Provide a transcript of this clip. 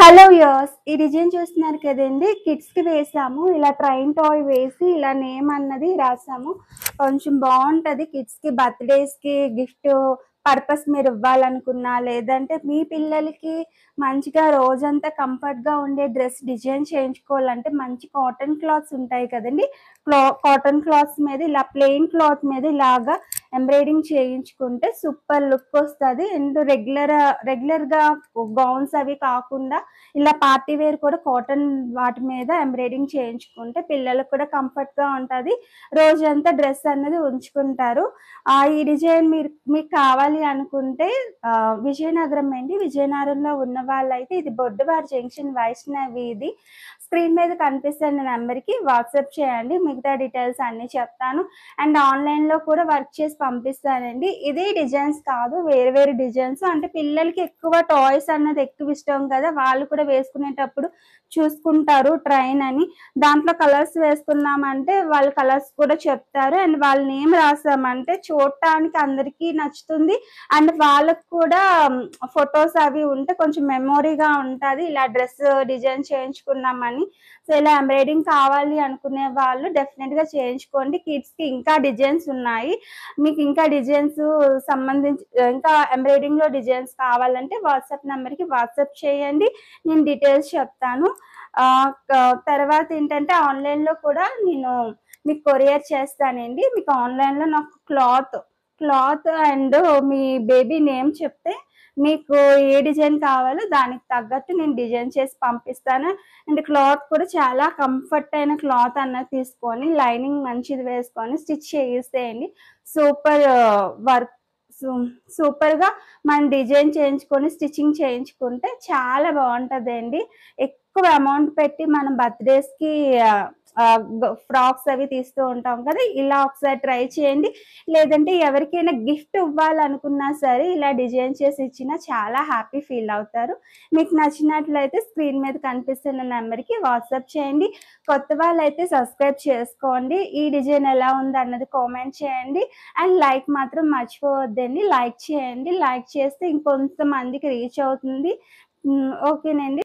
Hello viewers, ఈ design చూస్తున్నారు కదండి. కిడ్స్‌కి వేసాము. ఇలా ట్రైన్ టాయ్ వేసి ఇలా నేమ్ అన్నది రాసాము. కొంచెం బావుంటది. కిడ్స్‌కి బర్త్‌డేస్‌కి గిఫ్ట్ పర్పస్ మీరు ఇవ్వాలనుకున్నా, లేదంటే మీ పిల్లలకి మంచిగా రోజంతా కంఫర్ట్‌గా ఉండే డ్రెస్ డిజైన్ చేయించుకోవాలంటే మంచి కాటన్ క్లాత్స్ ఉంటాయి కదండీ. కాటన్ క్లాత్స్ మీద ఇలా ప్లెయిన్ క్లాత్ మీద ఇలాగా ఎంబ్రాయిడింగ్ చేయించుకుంటే సూపర్ లుక్ వస్తది. అండ్ రెగ్యులర్‌గా గౌన్స్ అవి కాకుండా ఇలా పార్టీ వేర్ కూడా కాటన్ వాటి మీద ఎంబ్రాయిడింగ్ చేయించుకుంటే పిల్లలకు కూడా కంఫర్ట్‌గా ఉంటది. రోజంతా డ్రెస్ అన్నది ఉంచుకుంటారు. ఈ డిజైన్ మీకు కావాలి అనుకుంటే విజయనగరం అండి. విజయనగరంలో ఉన్న వాళ్ళైతే ఇది బొడ్డువారి జంక్షన్ వైష్ణవి ఇది. స్క్రీన్ మీద కనిపిస్తున్న నంబర్‌కి వాట్సాప్ చేయండి. మిగతా డీటెయిల్స్ అన్నీ చెప్తాను. అండ్ ఆన్‌లైన్‌లో కూడా వర్క్ చేసి పంపిస్తానండి. ఇదే డిజైన్స్ కాదు, వేరు వేరు డిజైన్స్ అంటే పిల్లలకి ఎక్కువ టాయ్స్ అన్నది ఎక్కువ ఇష్టం కదా! వాళ్ళు కూడా వేసుకునేటప్పుడు చూసుకుంటారు ట్రైన్ అని. దాంట్లో కలర్స్ వేసుకున్నామంటే వాళ్ళు కలర్స్ కూడా చెప్తారు. అండ్ వాళ్ళ నేమ్ రాసామంటే చూడటానికి అందరికీ నచ్చుతుంది. అండ్ వాళ్ళకి కూడా ఫోటోస్ అవి ఉంటే కొంచెం మెమోరీగా ఉంటది. ఇలా డ్రెస్ డిజైన్ చేయించుకున్నామని. సో, ఇలా ఎంబ్రాయిడింగ్ కావాలి అనుకునే వాళ్ళు డెఫినిట్‌గా చేయించుకోండి. కిడ్స్‌కి ఇంకా డిజైన్స్ ఉన్నాయి. మీకు ఇంకా డిజైన్స్ సంబంధించి ఇంకా ఎంబ్రాయిడింగ్‌లో డిజైన్స్ కావాలంటే వాట్సాప్ నంబర్‌కి వాట్సాప్ చేయండి. నేను డీటెయిల్స్ చెప్తాను. ఆహ్, క తర్వాత ఏంటంటే ఆన్‌లైన్‌లో కూడా నేను మీకు కొరియర్ చేస్తానండి. మీకు ఆన్‌లైన్‌లో నాకు cloth and me baby name చెప్తే మీకు ఏ డిజైన్ కావాలో దానికి తగ్గట్టు నేను డిజైన్ చేసి పంపిస్తాను. అండ్ క్లాత్ కూడా చాలా కంఫర్ట్ అయిన క్లాత్ అన్నది తీసుకొని లైనింగ్ మంచిది వేసుకొని స్టిచ్ చేయిస్తేయండి సూపర్ వర్క్ సు సూపర్‌గా మనం డిజైన్ చేయించుకొని స్టిచ్చింగ్ చేయించుకుంటే చాలా బావుంటదండి. ఎక్కువ అమౌంట్ పెట్టి మనం బర్త్‌డేస్‌కి ఆహ్, ఆహ్, ఫ్రాక్స్ అవి తీస్తూ ఉంటాం కదా! ఇలా ఒకసారి ట్రై చేయండి. లేదంటే ఎవరికైనా గిఫ్ట్ ఇవ్వాలనుకున్నా సరే ఇలా డిజైన్ చేసి ఇచ్చినా చాలా హ్యాపీ ఫీల్ అవుతారు. మీకు నచ్చినట్లయితే స్క్రీన్ మీద కనిపిస్తున్న నంబర్‌కి వాట్సాప్ చేయండి. కొత్త వాళ్ళైతే సబ్స్క్రైబ్ చేసుకోండి. ఈ డిజైన్ ఎలా ఉందన్నది కామెంట్ చేయండి. అండ్ లైక్ మాత్రం మర్చిపోవద్దండి. లైక్ చేయండి. లైక్ చేస్తే ఇంకొంతమందికి రీచ్ అవుతుంది. ఓకేనండి.